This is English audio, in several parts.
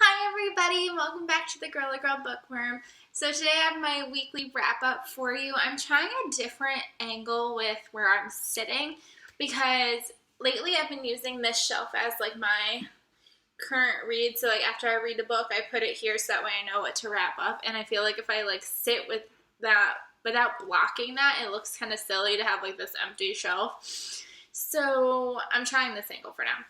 Hi everybody, welcome back to the Girly Girl Bookworm. So today I have my weekly wrap up for you. I'm trying a different angle with where I'm sitting because lately I've been using this shelf as like my current read. So like after I read a book, I put it here so that way I know what to wrap up. And I feel like if I like sit with that without blocking that, it looks kind of silly to have like this empty shelf. So I'm trying this angle for now.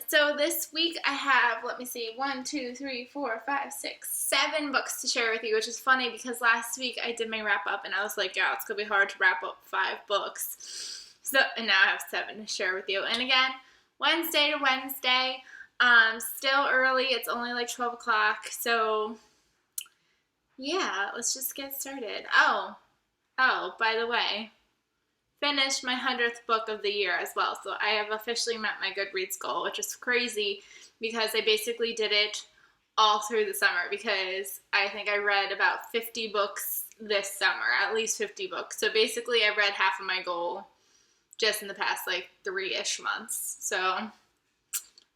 So this week I have, let me see, 1, 2, 3, 4, 5, 6, 7 books to share with you, which is funny because last week I did my wrap up and I was like, yeah, it's going to be hard to wrap up 5 books. So, and now I have 7 to share with you. And again, Wednesday to Wednesday, still early, it's only like 12 o'clock, so yeah, let's just get started. Oh, by the way, finished my 100th book of the year as well. So I have officially met my Goodreads goal, which is crazy because I basically did it all through the summer because I think I read about 50 books this summer, at least 50 books. So basically I read half of my goal just in the past like 3-ish months. So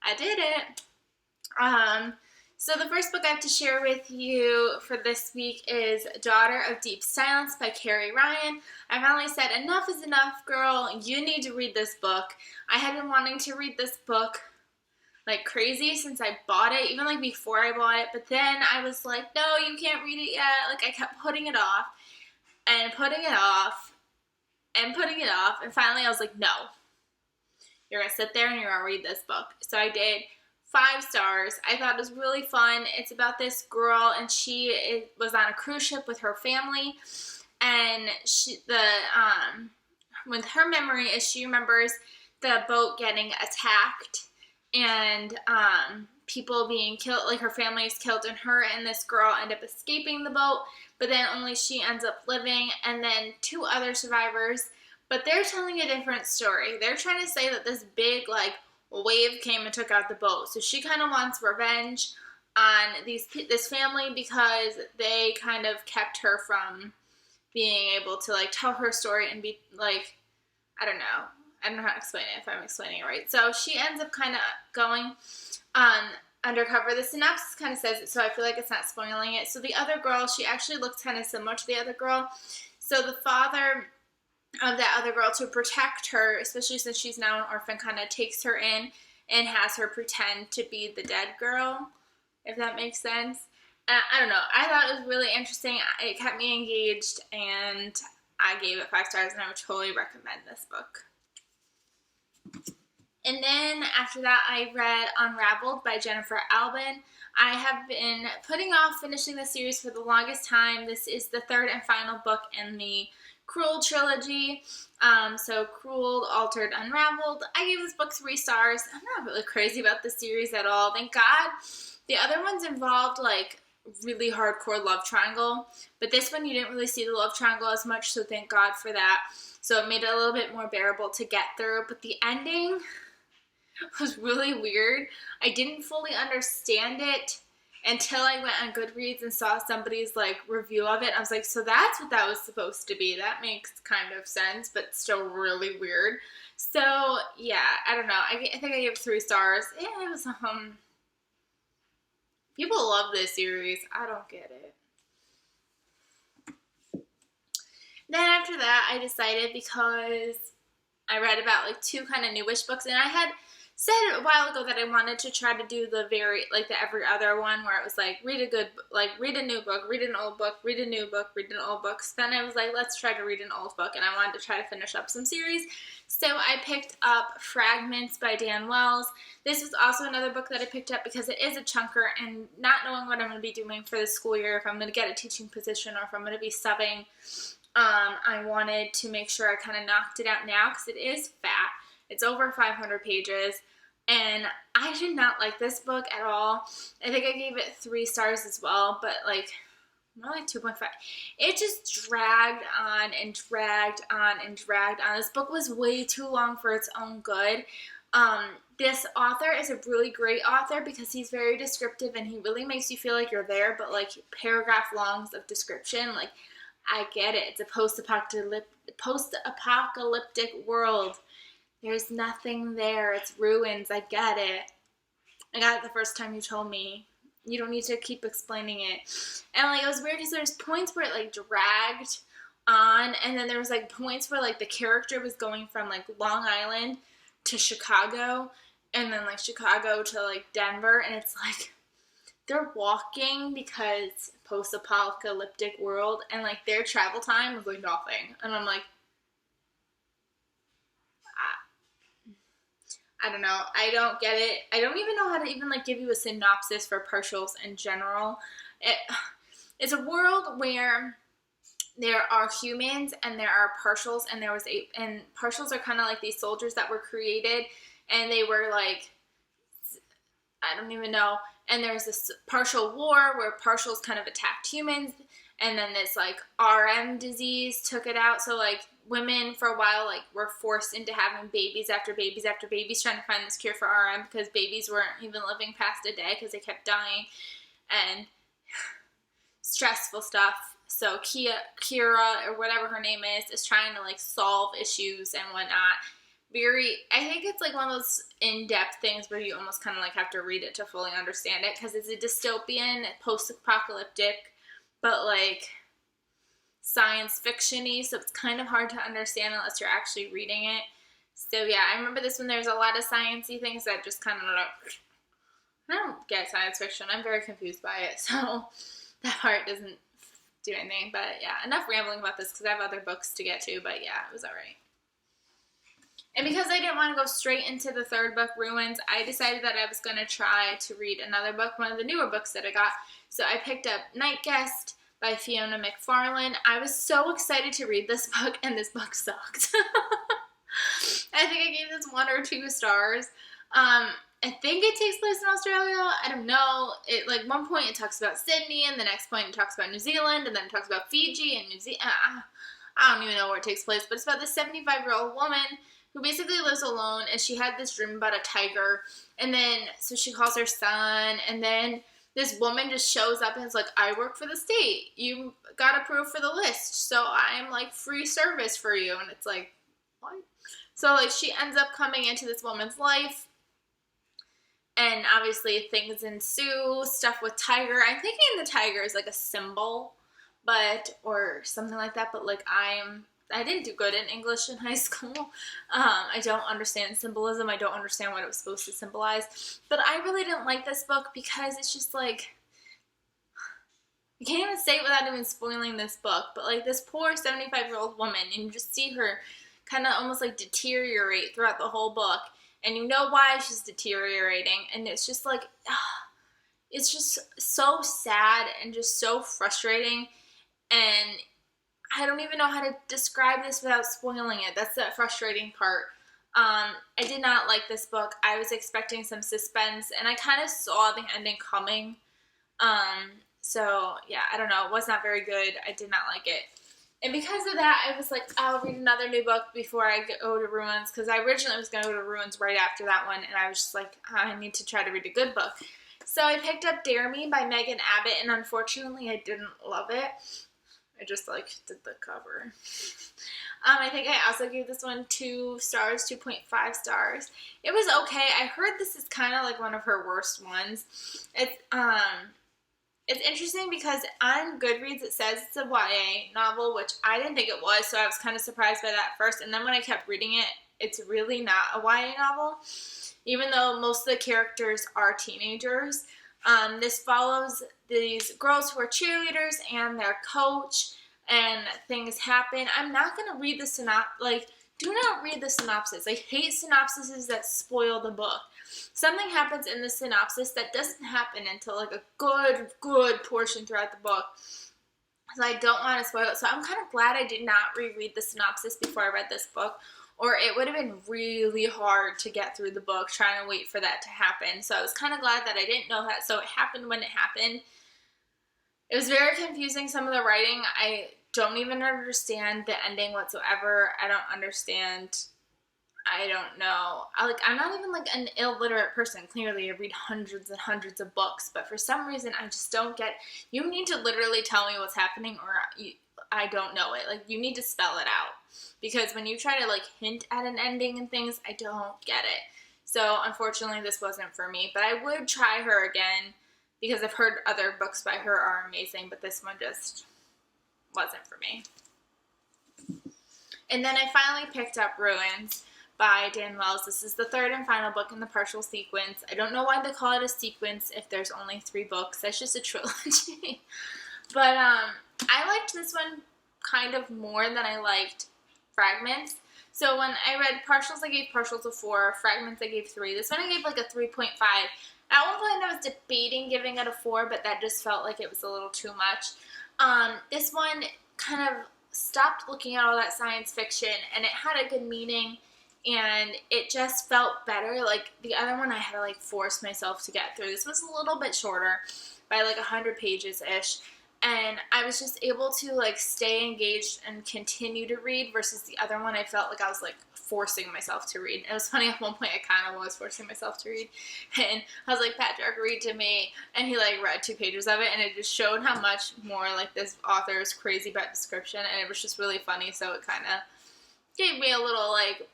I did it. So the first book I have to share with you for this week is Daughter of Deep Silence by Carrie Ryan. I finally said, enough is enough, girl. You need to read this book. I had been wanting to read this book like crazy since I bought it, even like before I bought it. But then I was like, no, you can't read it yet. Like I kept putting it off and putting it off and putting it off. And finally I was like, no, you're going to sit there and you're going to read this book. So I did. 5 stars. I thought it was really fun. It's about this girl and she was on a cruise ship with her family, and with her memory is she remembers the boat getting attacked and people being killed, like her family is killed, and her and this girl end up escaping the boat, but then only she ends up living, and then 2 other survivors, but they're telling a different story. They're trying to say that this big like wave came and took out the boat. So she kind of wants revenge on this family because they kind of kept her from being able to like tell her story and be like, I don't know how to explain it if I'm explaining it right. So she ends up kind of going undercover. The synopsis kind of says it, so I feel like it's not spoiling it. So the other girl, she actually looks kind of similar to the other girl. So the father of that other girl, to protect her, especially since she's now an orphan, kind of takes her in and has her pretend to be the dead girl, if that makes sense. I don't know. I thought it was really interesting. It kept me engaged, and I gave it 5 stars, and I would totally recommend this book. And then after that, I read Unraveled by Jennifer Albin. I have been putting off finishing the series for the longest time. This is the 3rd and final book in the Cruel trilogy. So Cruel, Altered, Unraveled. I gave this book 3 stars. I'm not really crazy about the series at all. Thank God. The other ones involved like really hardcore love triangle, but this one you didn't really see the love triangle as much, so thank God for that. So it made it a little bit more bearable to get through, but the ending was really weird. I didn't fully understand it until I went on Goodreads and saw somebody's like review of it. I was like, so that's what that was supposed to be. That makes kind of sense, but still really weird. So yeah, I don't know. I think I gave it 3 stars. Yeah, it was people love this series. I don't get it. Then after that, I decided, because I read about like 2 kind of newish books, and I had said a while ago that I wanted to try to do the every other one where it was like read a new book, read an old book, read a new book, read an old book. So then I was like, let's try to read an old book, and I wanted to try to finish up some series. So I picked up Fragments by Dan Wells. This was also another book that I picked up because it is a chunker, and not knowing what I'm going to be doing for the school year, if I'm going to get a teaching position or if I'm going to be subbing, I wanted to make sure I kind of knocked it out now because it is fat. It's over 500 pages, and I did not like this book at all. I think I gave it 3 stars as well, but like more like 2.5. It just dragged on and dragged on and dragged on. This book was way too long for its own good. This author is a really great author because he's very descriptive and he really makes you feel like you're there, but like paragraph longs of description, like I get it. It's a post-apocalyptic world. There's nothing there. It's ruins. I get it. I got it the first time you told me. You don't need to keep explaining it. And, like, it was weird because there's points where it, like, dragged on, and then there was, like, points where, like, the character was going from, like, Long Island to Chicago, and then, like, Chicago to, like, Denver, and it's, like, they're walking because post-apocalyptic world, and, like, their travel time was, like, nothing. And I'm like, I don't know. I don't get it. I don't even know how to even, like, give you a synopsis for partials in general. It's a world where there are humans and there are partials, and and partials are kind of like these soldiers that were created, and they were, like, I don't even know. And there's this partial war where partials kind of attacked humans, and then this, like, RM disease took it out. So, like, women for a while, like, were forced into having babies after babies after babies, trying to find this cure for RM because babies weren't even living past a day because they kept dying, and stressful stuff. So Kira, or whatever her name is trying to, like, solve issues and whatnot. I think it's, like, one of those in-depth things where you almost kind of, like, have to read it to fully understand it, because it's a dystopian, post-apocalyptic, but, like, science fiction-y, so it's kind of hard to understand unless you're actually reading it. So, yeah, I remember this one. There's a lot of science-y things that just kind of, I don't get science fiction. I'm very confused by it, so that part doesn't do anything. But, yeah, enough rambling about this because I have other books to get to, but, yeah, it was all right. And because I didn't want to go straight into the third book, Ruins, I decided that I was going to try to read another book, one of the newer books that I got. So I picked up Night Guest by Fiona McFarlane. I was so excited to read this book, and this book sucked. I think I gave this 1 or 2 stars. I think it takes place in Australia. I don't know. Like, one point it talks about Sydney, and the next point it talks about New Zealand, and then it talks about Fiji and New Zealand. I don't even know where it takes place, but it's about this 75-year-old woman who basically lives alone, and she had this dream about a tiger, and then, so she calls her son, and then this woman just shows up and is like, I work for the state. You got approved for the list, so I'm, like, free service for you. And it's like, what? So, like, she ends up coming into this woman's life, and obviously things ensue, stuff with tiger. I'm thinking the tiger is, like, a symbol, or something like that, but, like, I didn't do good in English in high school. I don't understand symbolism. I don't understand what it was supposed to symbolize. But I really didn't like this book because it's just, like, I can't even say it without even spoiling this book, but, like, this poor 75-year-old woman, and you just see her kind of almost, like, deteriorate throughout the whole book, and you know why she's deteriorating, and it's just, like, it's just so sad and just so frustrating, and I don't even know how to describe this without spoiling it. That's the frustrating part. I did not like this book. I was expecting some suspense, and I kind of saw the ending coming. So, yeah, I don't know. It was not very good. I did not like it. And because of that, I was like, I'll read another new book before I go to Ruins, because I originally was going to go to Ruins right after that one, and I was just like, I need to try to read a good book. So I picked up Dere Me by Megan Abbott, and unfortunately I didn't love it. I just, like, did the cover. I think I also gave this one 2 stars, 2.5 stars. It was okay. I heard this is kind of like one of her worst ones. It's interesting because on Goodreads it says it's a YA novel, which I didn't think it was, so I was kind of surprised by that first. And then when I kept reading it, it's really not a YA novel, even though most of the characters are teenagers. This follows these girls who are cheerleaders and their coach, and things happen. I'm not going to read the synopsis. Do not read the synopsis. I hate synopsises that spoil the book. Something happens in the synopsis that doesn't happen until, like, a good portion throughout the book. So I don't want to spoil it. So I'm kind of glad I did not reread the synopsis before I read this book, or it would have been really hard to get through the book trying to wait for that to happen. So I was kind of glad that I didn't know that. So it happened when it happened. It was very confusing, some of the writing. I don't even understand the ending whatsoever. I don't understand. I don't know. I'm not even, like, an illiterate person. Clearly, I read hundreds and hundreds of books, but for some reason, I just don't get. You need to literally tell me what's happening, or I don't know it. Like, you need to spell it out, because when you try to, like, hint at an ending and things, I don't get it. So unfortunately this wasn't for me, but I would try her again because I've heard other books by her are amazing, but this one just wasn't for me. And then I finally picked up Ruins by Dan Wells. This is the third and final book in the partial sequence. I don't know why they call it a sequence if there's only 3 books. That's just a trilogy. But I liked this one kind of more than I liked Fragments. So when I read Partials, I gave Partials a 4. Fragments, I gave 3. This one I gave like a 3.5. At one point I was debating giving it a 4, but that just felt like it was a little too much. This one kind of stopped looking at all that science fiction, and it had a good meaning, and it just felt better. Like the other one I had to like force myself to get through. This was a little bit shorter by like 100 pages-ish, and I was just able to like stay engaged and continue to read versus the other one I felt like I was like forcing myself to read. It was funny, at one point I kind of was forcing myself to read, and I was like, Patrick, read to me, and he like read 2 pages of it, and it just showed how much more like this author is crazy about description, and it was just really funny, so it kind of gave me a little like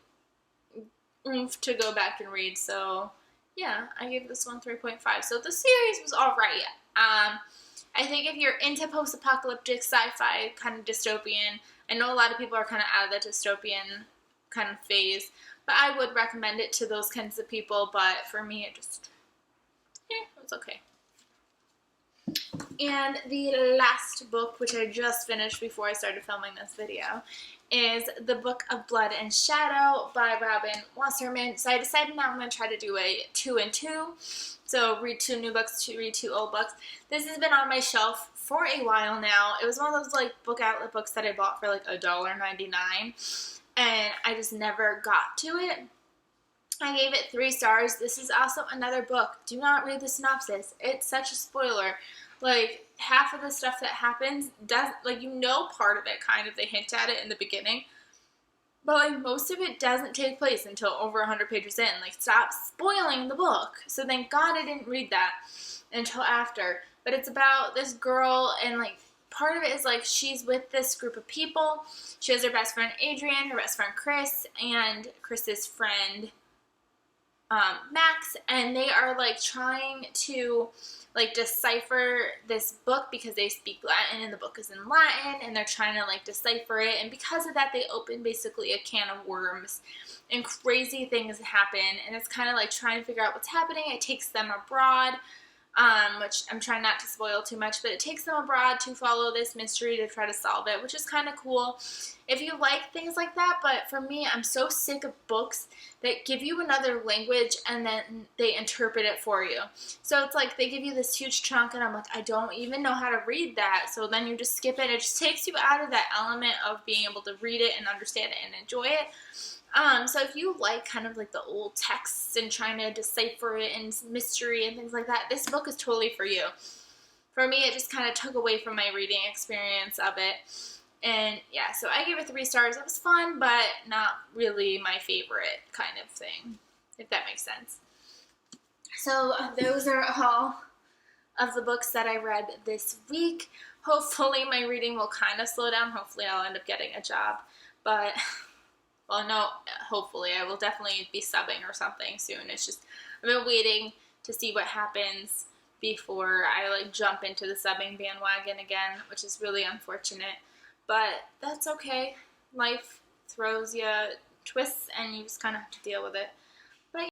oomph to go back and read. So yeah, I gave this one 3.5. So the series was alright. I think if you're into post-apocalyptic sci-fi, kind of dystopian, I know a lot of people are kind of out of the dystopian kind of phase, but I would recommend it to those kinds of people. But for me, it just, it was okay. And the last book, which I just finished before I started filming this video, is The Book of Blood and Shadow by Robin Wasserman. So I decided now I'm going to try to do a 2 and 2. So read 2 new books, read 2 old books. This has been on my shelf for a while now. It was one of those like book outlet books that I bought for like $1.99, and I just never got to it. I gave it 3 stars. This is also another book. Do not read the synopsis. It's such a spoiler. Like, half of the stuff that happens doesn't, like, you know part of it, kind of, they hint at it in the beginning, but like most of it doesn't take place until over 100 pages in. Like, stop spoiling the book. So thank God I didn't read that until after. But it's about this girl, and like part of it is like she's with this group of people. She has her best friend Adrian, her best friend Chris, and Chris's friend Max, and they are like trying to like decipher this book because they speak Latin and the book is in Latin, and they're trying to like decipher it, and because of that they open basically a can of worms and crazy things happen, and it's kind of like trying to figure out what's happening. It takes them abroad, which I'm trying not to spoil too much, but it takes them abroad to follow this mystery to try to solve it, which is kind of cool if you like things like that. But for me, I'm so sick of books that give you another language and then they interpret it for you. So it's like they give you this huge chunk and I'm like, I don't even know how to read that. So then you just skip it. It just takes you out of that element of being able to read it and understand it and enjoy it. So if you like kind of like the old texts and trying to decipher it and mystery and things like that, this book is totally for you. For me, it just kind of took away from my reading experience of it. And yeah, so I gave it 3 stars. It was fun, but not really my favorite kind of thing, if that makes sense. So those are all of the books that I read this week. Hopefully my reading will kind of slow down. Hopefully I'll end up getting a job. But, well, no, hopefully I will definitely be subbing or something soon. It's just, I've been waiting to see what happens before I like jump into the subbing bandwagon again, which is really unfortunate. But that's okay. Life throws you twists and you just kind of have to deal with it.